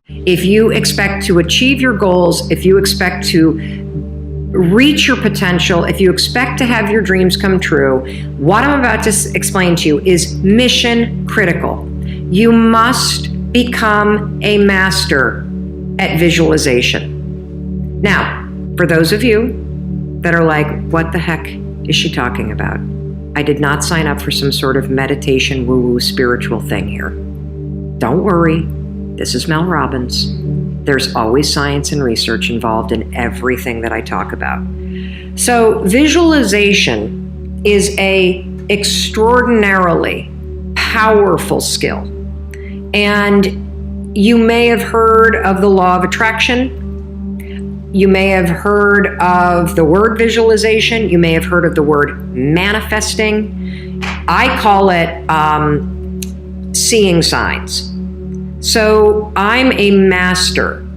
If you expect to achieve your goals, if you expect to reach your potential, if you expect to have your dreams come true, what I'm about to explain to you is mission critical. You must become a master at visualization. Now, for those of you that are like, what the heck is she talking about? I did not sign up for some sort of meditation, woo-woo spiritual thing here. Don't worry, this is Mel Robbins. There's always science and research involved in everything that I talk about. So visualization is an extraordinarily powerful skill. And you may have heard of the law of attraction. You may have heard of the word visualization. You may have heard of the word manifesting. I call it seeing signs. So I'm a master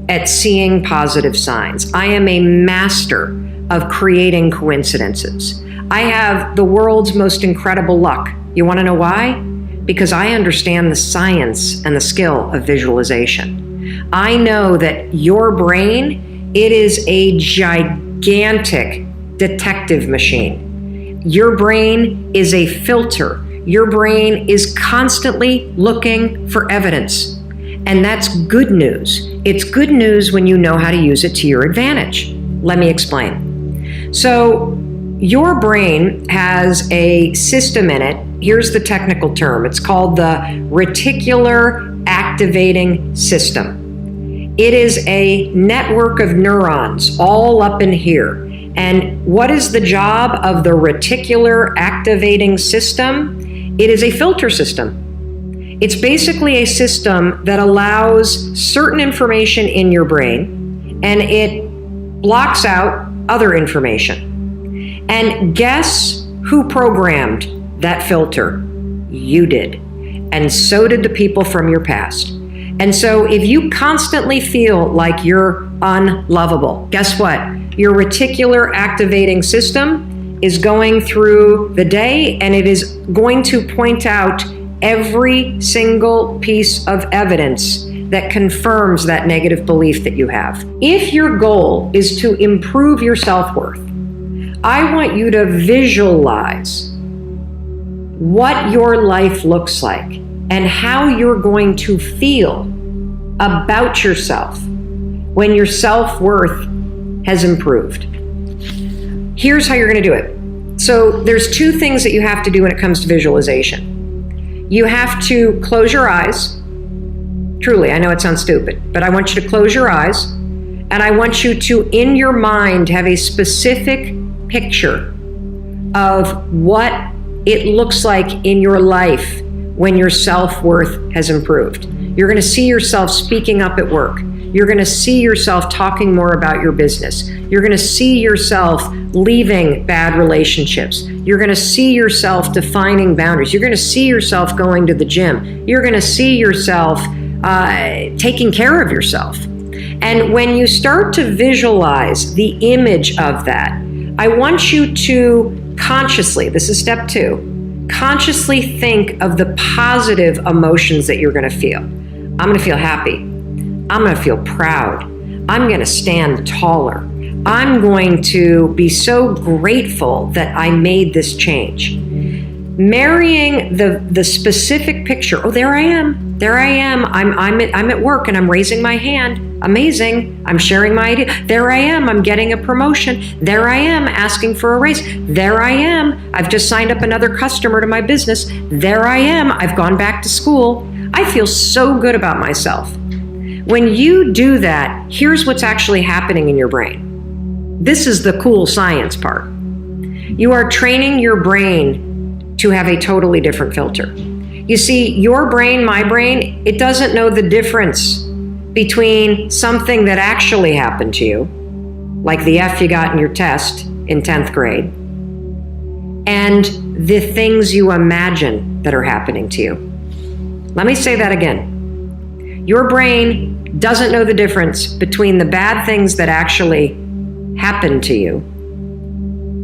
at seeing positive signs. I am a master of creating coincidences. I have the world's most incredible luck. You want to know why? Because I understand the science and the skill of visualization. I know that your brain, it is a gigantic detective machine. Your brain is a filter. Your brain is constantly looking for evidence. And that's good news. It's good news when you know how to use it to your advantage. Let me explain. So your brain has a system in it. Here's the technical term. It's called the reticular activating system. It is a network of neurons all up in here. And what is the job of the reticular activating system? It is a filter system. It's basically a system that allows certain information in your brain and it blocks out other information. And guess who programmed that filter? You did. And so did the people from your past. And so if you constantly feel like you're unlovable, guess what? Your reticular activating system is going through the day and it is going to point out every single piece of evidence that confirms that negative belief that you have. If your goal is to improve your self-worth, I want you to visualize what your life looks like and how you're going to feel about yourself when your self-worth has improved. Here's how you're going to do it. So there's two things that you have to do when it comes to visualization. You have to close your eyes. Truly, I know it sounds stupid, but I want you to close your eyes and I want you to, in your mind, have a specific picture of what it looks like in your life when your self-worth has improved. You're going to see yourself speaking up at work. You're going to see yourself talking more about your business. You're going to see yourself leaving bad relationships. You're going to see yourself defining boundaries. You're going to see yourself going to the gym. You're going to see yourself taking care of yourself. And when you start to visualize the image of that, I want you to consciously, this is step 2, consciously think of the positive emotions that you're going to feel. I'm going to feel happy. I'm going to feel proud. I'm going to stand taller. I'm going to be so grateful that I made this change. Marrying the specific picture. Oh, there I am. There I am. I'm at work and I'm raising my hand. Amazing. I'm sharing my idea. There I am. I'm getting a promotion. There I am asking for a raise. There I am. I've just signed up another customer to my business. There I am. I've gone back to school. I feel so good about myself. When you do that, here's what's actually happening in your brain. This is the cool science part. You are training your brain to have a totally different filter. You see, your brain, my brain, it doesn't know the difference between something that actually happened to you, like the F you got in your test in 10th grade, and the things you imagine that are happening to you. Let me say that again. Your brain doesn't know the difference between the bad things that actually happened to you,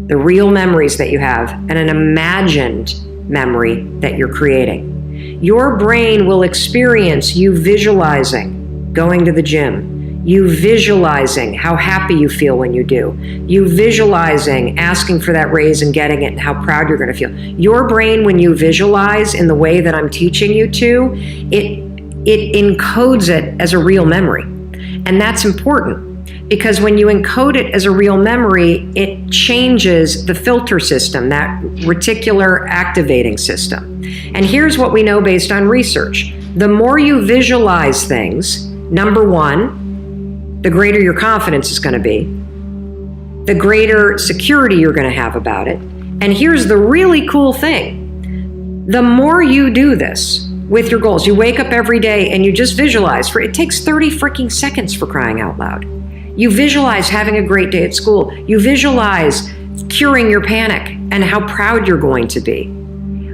the real memories that you have, and an imagined memory that you're creating. Your brain will experience you visualizing going to the gym, you visualizing how happy you feel when you do, you visualizing asking for that raise and getting it and how proud you're going to feel. Your brain, when you visualize in the way that I'm teaching you to, it encodes it as a real memory. And that's important. Because when you encode it as a real memory, it changes the filter system, that reticular activating system. And here's what we know based on research. The more you visualize things, number one, the greater your confidence is going to be, the greater security you're going to have about it. And here's the really cool thing. The more you do this with your goals, you wake up every day and you just visualize. It takes 30 freaking seconds, for crying out loud. You visualize having a great day at school. You visualize curing your panic and how proud you're going to be.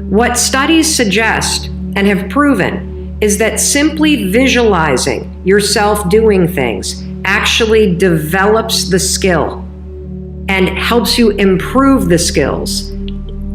What studies suggest and have proven is that simply visualizing yourself doing things actually develops the skill and helps you improve the skills,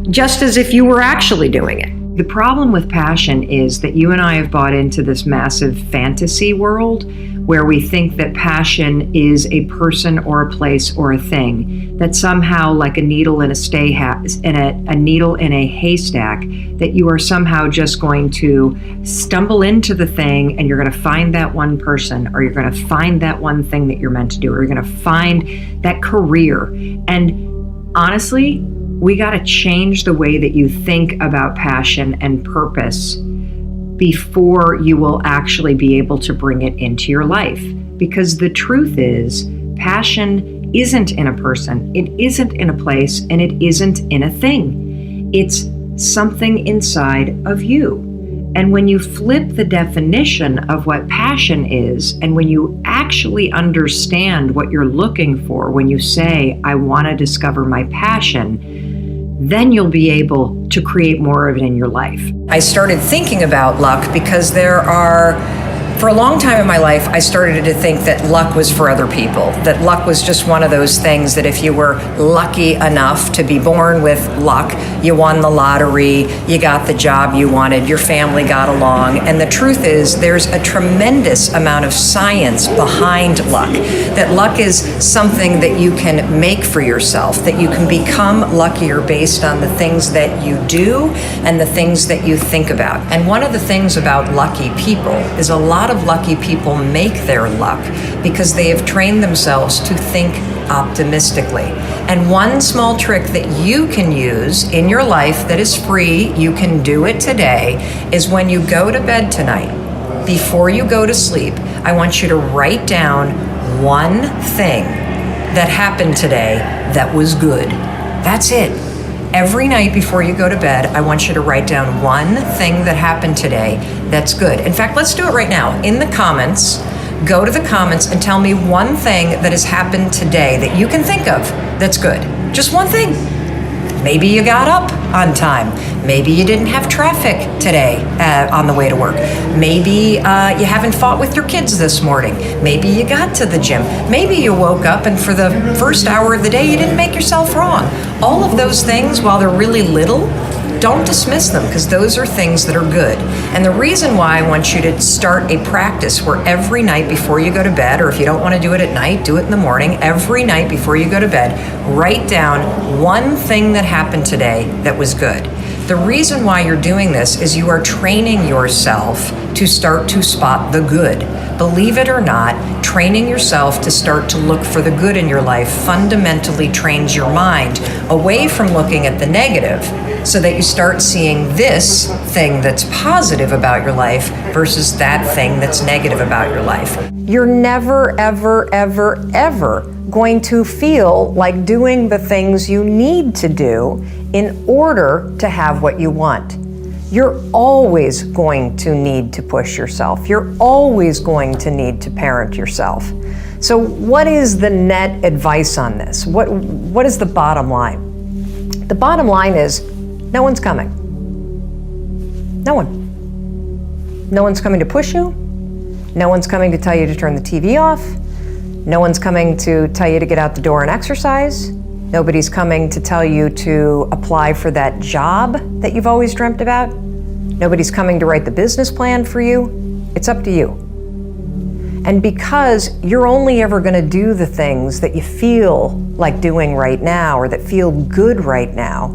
just as if you were actually doing it. The problem with passion is that you and I have bought into this massive fantasy world where we think that passion is a person or a place or a thing, that somehow, like a needle in a needle in a haystack, that you are somehow just going to stumble into the thing and you're going to find that one person, or you're going to find that one thing that you're meant to do, or you're going to find that career. And honestly, we got to change the way that you think about passion and purpose before you will actually be able to bring it into your life. Because the truth is, passion isn't in a person, it isn't in a place, and it isn't in a thing. It's something inside of you. And when you flip the definition of what passion is, and when you actually understand what you're looking for when you say, I want to discover my passion, then you'll be able to create more of it in your life. I started thinking about luck because for a long time in my life, I started to think that luck was for other people, that luck was just one of those things that if you were lucky enough to be born with luck, you won the lottery, you got the job you wanted, your family got along. And the truth is, there's a tremendous amount of science behind luck, that luck is something that you can make for yourself, that you can become luckier based on the things that you do and the things that you think about. And one of the things about lucky people is a lot of lucky people make their luck because they have trained themselves to think optimistically. And one small trick that you can use in your life that is free, you can do it today, is when you go to bed tonight, before you go to sleep, I want you to write down one thing that happened today that was good. That's it. Every night before you go to bed, I want you to write down one thing that happened today that's good. In fact, let's do it right now. In the comments, go to the comments and tell me one thing that has happened today that you can think of that's good. Just one thing. Maybe you got up on time. Maybe you didn't have traffic today on the way to work. Maybe you haven't fought with your kids this morning. Maybe you got to the gym. Maybe you woke up and for the first hour of the day you didn't make yourself wrong. All of those things, while they're really little, don't dismiss them, because those are things that are good. And the reason why I want you to start a practice where every night before you go to bed, or if you don't want to do it at night, do it in the morning, every night before you go to bed, write down one thing that happened today that was good. The reason why you're doing this is you are training yourself to start to spot the good. Believe it or not, training yourself to start to look for the good in your life fundamentally trains your mind away from looking at the negative, so that you start seeing this thing that's positive about your life versus that thing that's negative about your life. You're never, ever, ever, ever going to feel like doing the things you need to do in order to have what you want. You're always going to need to push yourself. You're always going to need to parent yourself. So what is the net advice on this? What is the bottom line? The bottom line is no one's coming. No one. No one's coming to push you. No one's coming to tell you to turn the TV off. No one's coming to tell you to get out the door and exercise. Nobody's coming to tell you to apply for that job that you've always dreamt about. Nobody's coming to write the business plan for you. It's up to you. And because you're only ever going to do the things that you feel like doing right now or that feel good right now,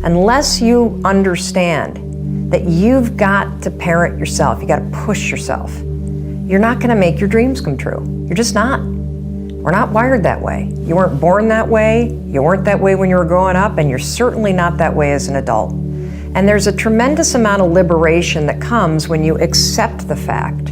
unless you understand that you've got to parent yourself, you got to push yourself, you're not going to make your dreams come true. You're just not. We're not wired that way. You weren't born that way, you weren't that way when you were growing up, and you're certainly not that way as an adult. And there's a tremendous amount of liberation that comes when you accept the fact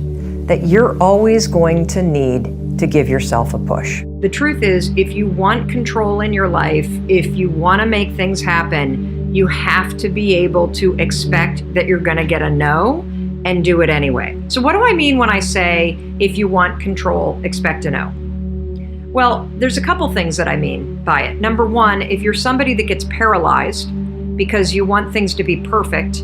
that you're always going to need to give yourself a push. The truth is, if you want control in your life, if you want to make things happen, you have to be able to expect that you're going to get a no and do it anyway. So what do I mean when I say, if you want control, expect a no? Well, there's a couple things that I mean by it. Number one, if you're somebody that gets paralyzed because you want things to be perfect,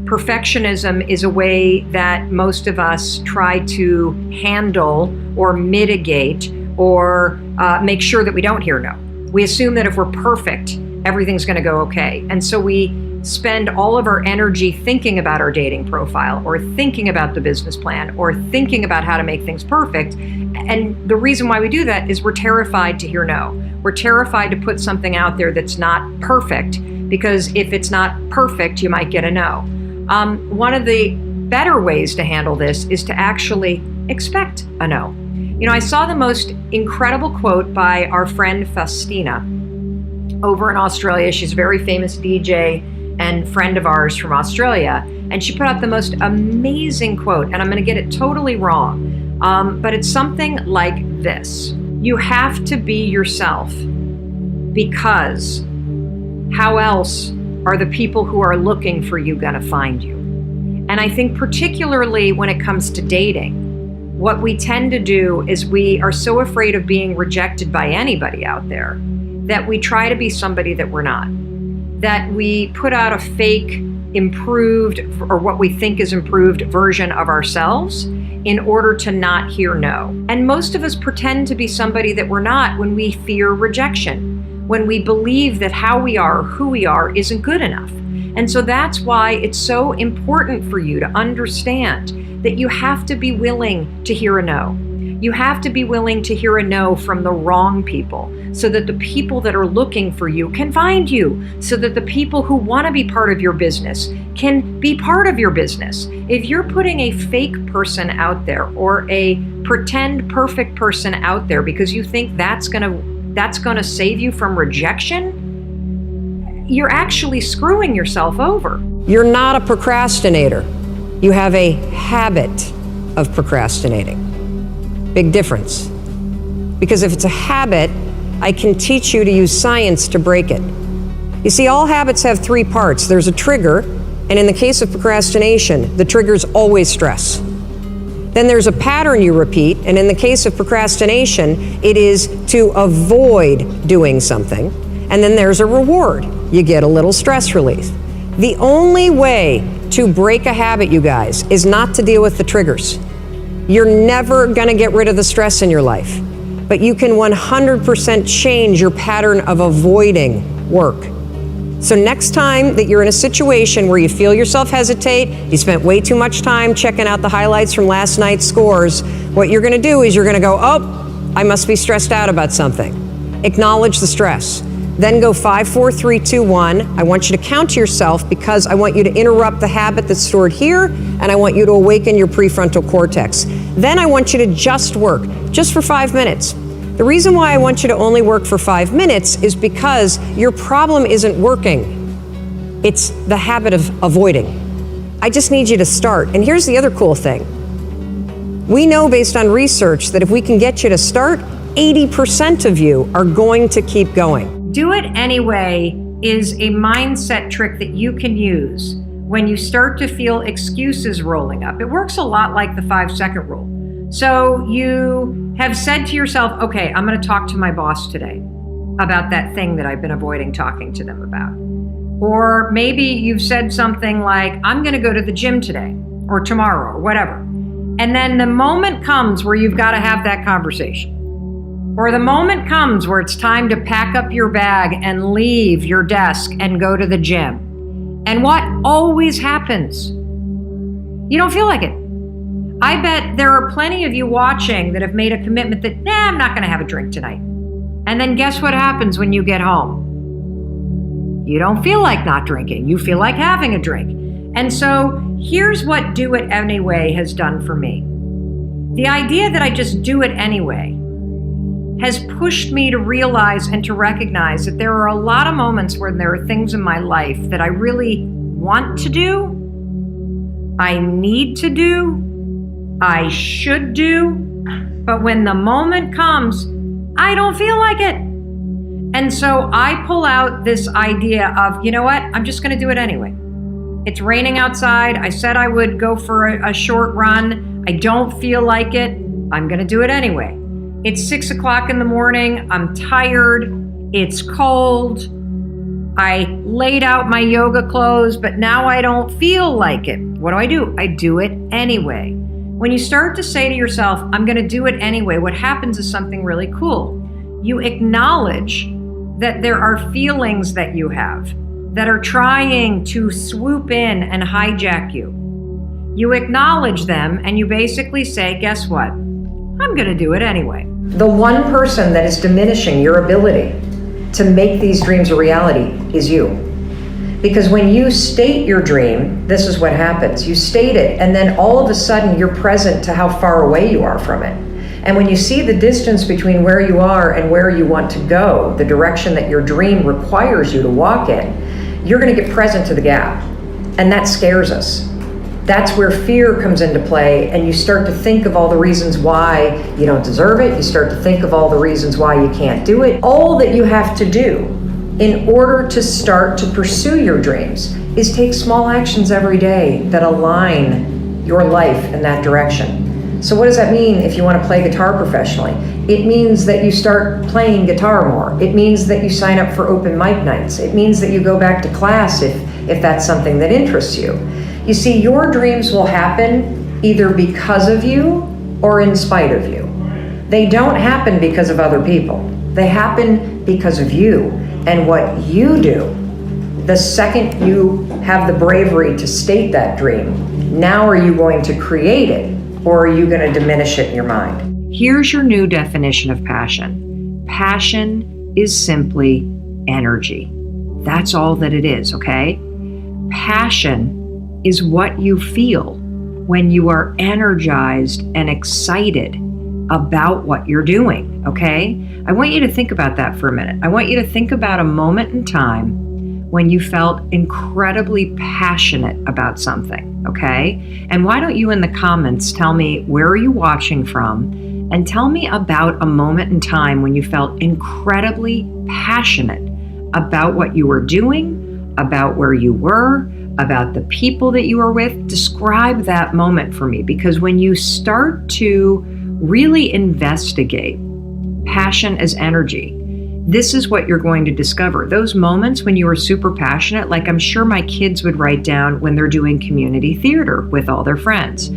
perfectionism is a way that most of us try to handle or mitigate or make sure that we don't hear no. We assume that if we're perfect, everything's going to go okay. And so we spend all of our energy thinking about our dating profile or thinking about the business plan or thinking about how to make things perfect. And the reason why we do that is we're terrified to hear no. We're terrified to put something out there that's not perfect, because if it's not perfect, you might get a no. One of the better ways to handle this is to actually expect a no. You know, I saw the most incredible quote by our friend Faustina over in Australia. She's a very famous DJ and friend of ours from Australia. And she put out the most amazing quote, and I'm going to get it totally wrong, but it's something like this. You have to be yourself, because how else are the people who are looking for you going to find you? And I think particularly when it comes to dating, what we tend to do is we are so afraid of being rejected by anybody out there that we try to be somebody that we're not, that we put out a fake, improved, or what we think is improved version of ourselves in order to not hear no. And most of us pretend to be somebody that we're not when we fear rejection, when we believe that how we are, who we are, isn't good enough. And so that's why it's so important for you to understand that you have to be willing to hear a no. You have to be willing to hear a no from the wrong people, so that the people that are looking for you can find you, so that the people who want to be part of your business can be part of your business. If you're putting a fake person out there or a pretend perfect person out there because you think that's gonna save you from rejection, you're actually screwing yourself over. You're not a procrastinator. You have a habit of procrastinating. Big difference. Because if it's a habit, I can teach you to use science to break it. You see, all habits have three parts. There's a trigger, and in the case of procrastination, the trigger is always stress. Then there's a pattern you repeat, and in the case of procrastination, it is to avoid doing something. And then there's a reward. You get a little stress relief. The only way to break a habit, you guys, is not to deal with the triggers. You're never gonna get rid of the stress in your life, but you can 100% change your pattern of avoiding work. So next time that you're in a situation where you feel yourself hesitate, you spent way too much time checking out the highlights from last night's scores, what you're gonna do is you're gonna go, oh, I must be stressed out about something. Acknowledge the stress. Then go 5, 4, 3, 2, 1. I want you to count to yourself because I want you to interrupt the habit that's stored here, and I want you to awaken your prefrontal cortex. Then I want you to just work, just for 5 minutes. The reason why I want you to only work for 5 minutes is because your problem isn't working. It's the habit of avoiding. I just need you to start. And here's the other cool thing. We know based on research that if we can get you to start, 80% of you are going to keep going. Do it anyway is a mindset trick that you can use when you start to feel excuses rolling up. It works a lot like the 5-second rule. So you have said to yourself, okay, I'm going to talk to my boss today about that thing that I've been avoiding talking to them about. Or maybe you've said something like, I'm going to go to the gym today or tomorrow or whatever. And then the moment comes where you've got to have that conversation. Or the moment comes where it's time to pack up your bag and leave your desk and go to the gym. And what always happens? You don't feel like it. I bet there are plenty of you watching that have made a commitment that, I'm not going to have a drink tonight. And then guess what happens when you get home? You don't feel like not drinking. You feel like having a drink. And so here's what do it anyway has done for me. The idea that I just do it anyway has pushed me to realize and to recognize that there are a lot of moments where there are things in my life that I really want to do, I need to do, I should do, but when the moment comes, I don't feel like it. And so I pull out this idea of, you know what, I'm just gonna do it anyway. It's raining outside. I said I would go for a short run. I don't feel like it. I'm gonna do it anyway. It's 6 o'clock in the morning. I'm tired. It's cold. I laid out my yoga clothes, but now I don't feel like it. What do? I do it anyway. When you start to say to yourself, I'm going to do it anyway, what happens is something really cool. You acknowledge that there are feelings that you have that are trying to swoop in and hijack you. You acknowledge them and you basically say, guess what? I'm going to do it anyway. The one person that is diminishing your ability to make these dreams a reality is you. Because when you state your dream, this is what happens. You state it, and then all of a sudden you're present to how far away you are from it. And when you see the distance between where you are and where you want to go, the direction that your dream requires you to walk in, you're going to get present to the gap. And that scares us. That's where fear comes into play, and you start to think of all the reasons why you don't deserve it. You start to think of all the reasons why you can't do it. All that you have to do in order to start to pursue your dreams is take small actions every day that align your life in that direction. So what does that mean if you want to play guitar professionally? It means that you start playing guitar more. It means that you sign up for open mic nights. It means that you go back to class if that's something that interests you. You see, your dreams will happen either because of you or in spite of you. They don't happen because of other people. They happen because of you and what you do. The second you have the bravery to state that dream, now are you going to create it or are you going to diminish it in your mind? Here's your new definition of passion. Passion is simply energy. That's all that it is, okay? Passion is what you feel when you are energized and excited about what you're doing, okay? I want you to think about that for a minute. I want you to think about a moment in time when you felt incredibly passionate about something, okay? And why don't you in the comments tell me where are you watching from, and tell me about a moment in time when you felt incredibly passionate about what you were doing, about where you were, about the people that you were with. Describe that moment for me, because when you start to really investigate passion as energy, this is what you're going to discover. Those moments when you were super passionate, like I'm sure my kids would write down when they're doing community theater with all their friends.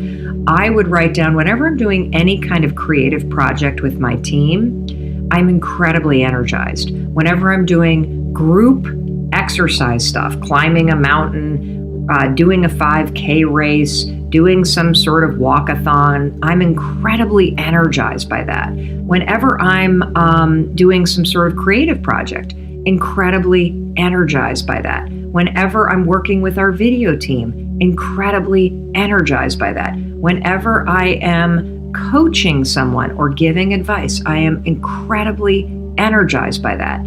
I would write down whenever I'm doing any kind of creative project with my team, I'm incredibly energized. Whenever I'm doing group exercise stuff, climbing a mountain, doing a 5K race, doing some sort of walkathon, I'm incredibly energized by that. Whenever I'm doing some sort of creative project, incredibly energized by that. Whenever I'm working with our video team, incredibly energized by that. Whenever I am coaching someone or giving advice, I am incredibly energized by that.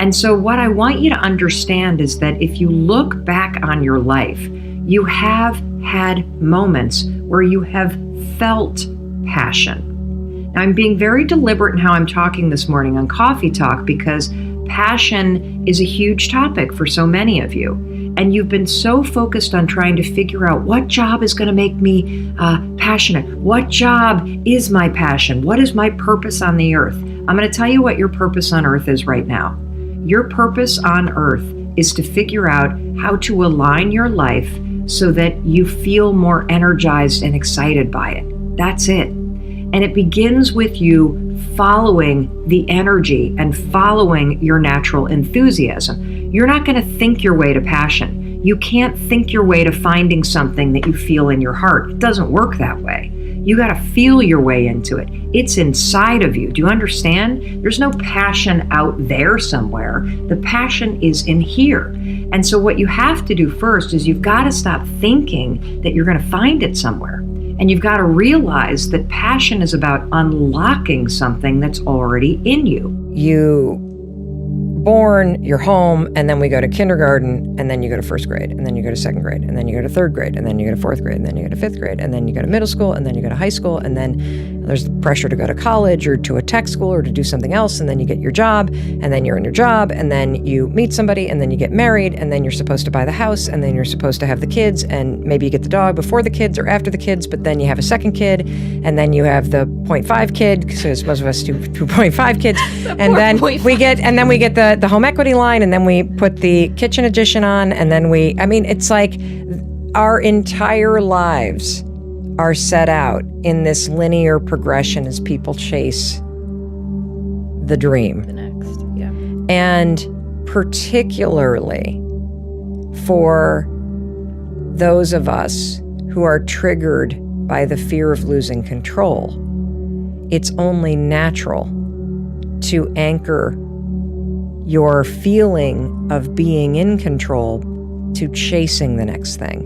And so what I want you to understand is that if you look back on your life, you have had moments where you have felt passion. Now, I'm being very deliberate in how I'm talking this morning on Coffee Talk because passion is a huge topic for so many of you. And you've been so focused on trying to figure out what job is going to make me passionate. What job is my passion? What is my purpose on the earth? I'm going to tell you what your purpose on earth is right now. Your purpose on earth is to figure out how to align your life so that you feel more energized and excited by it. That's it. And it begins with you following the energy and following your natural enthusiasm. You're not going to think your way to passion. You can't think your way to finding something that you feel in your heart. It doesn't work that way. You got to feel your way into it. It's inside of you. Do you understand? There's no passion out there somewhere. The passion is in here. And so what you have to do first is you've got to stop thinking that you're going to find it somewhere. And you've got to realize that passion is about unlocking something that's already in you. You born, you're home, and then we go to kindergarten, and then you go to first grade, and then you go to second grade, and then you go to third grade, and then you go to fourth grade, and then you go to fifth grade, and then you go to middle school, and then you go to high school, and then there's the pressure to go to college or to a tech school or to do something else, and then you get your job, and then you're in your job, and then you meet somebody, and then you get married, and then you're supposed to buy the house, and then you're supposed to have the kids, and maybe you get the dog before the kids or after the kids, but then you have a second kid, and then you have the 0.5 kid, because most of us do 2.5 kids, and then we get the home equity line, and then we put the kitchen addition on, and then it's like our entire lives are set out in this linear progression as people chase the dream. The next, yeah. And particularly for those of us who are triggered by the fear of losing control, it's only natural to anchor your feeling of being in control to chasing the next thing.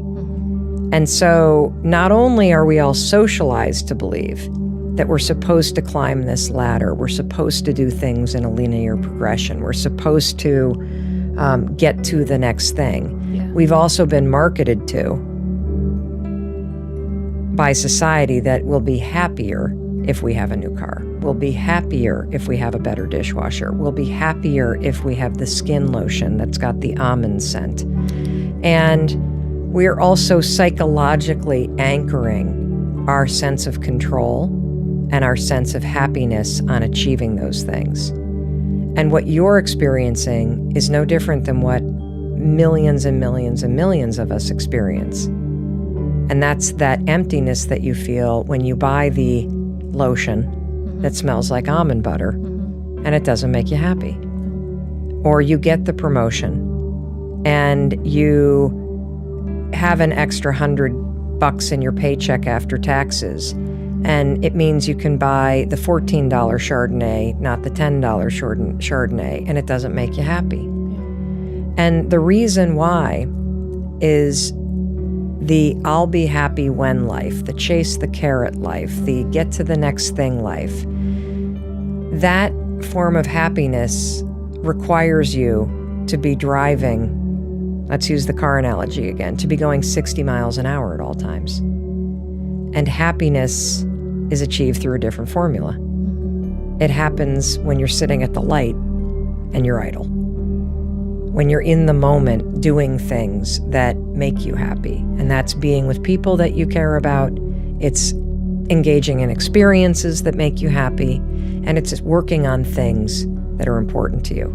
And so not only are we all socialized to believe that we're supposed to climb this ladder, we're supposed to do things in a linear progression, we're supposed to get to the next thing. Yeah. We've also been marketed to by society that we'll be happier if we have a new car. We'll be happier if we have a better dishwasher. We'll be happier if we have the skin lotion that's got the almond scent. And we're also psychologically anchoring our sense of control and our sense of happiness on achieving those things. And what you're experiencing is no different than what millions and millions and millions of us experience. And that's that emptiness that you feel when you buy the lotion that smells like almond butter and it doesn't make you happy. Or you get the promotion and you have an extra $100 in your paycheck after taxes, and it means you can buy the $14 Chardonnay, not the $10 Chardonnay, and it doesn't make you happy. And the reason why is the I'll be happy when life, the chase the carrot life, the get to the next thing life. That form of happiness requires you to be driving, let's use the car analogy again, to be going 60 miles an hour at all times. And happiness is achieved through a different formula. It happens when you're sitting at the light and you're idle. When you're in the moment doing things that make you happy. And that's being with people that you care about. It's engaging in experiences that make you happy. And it's working on things that are important to you.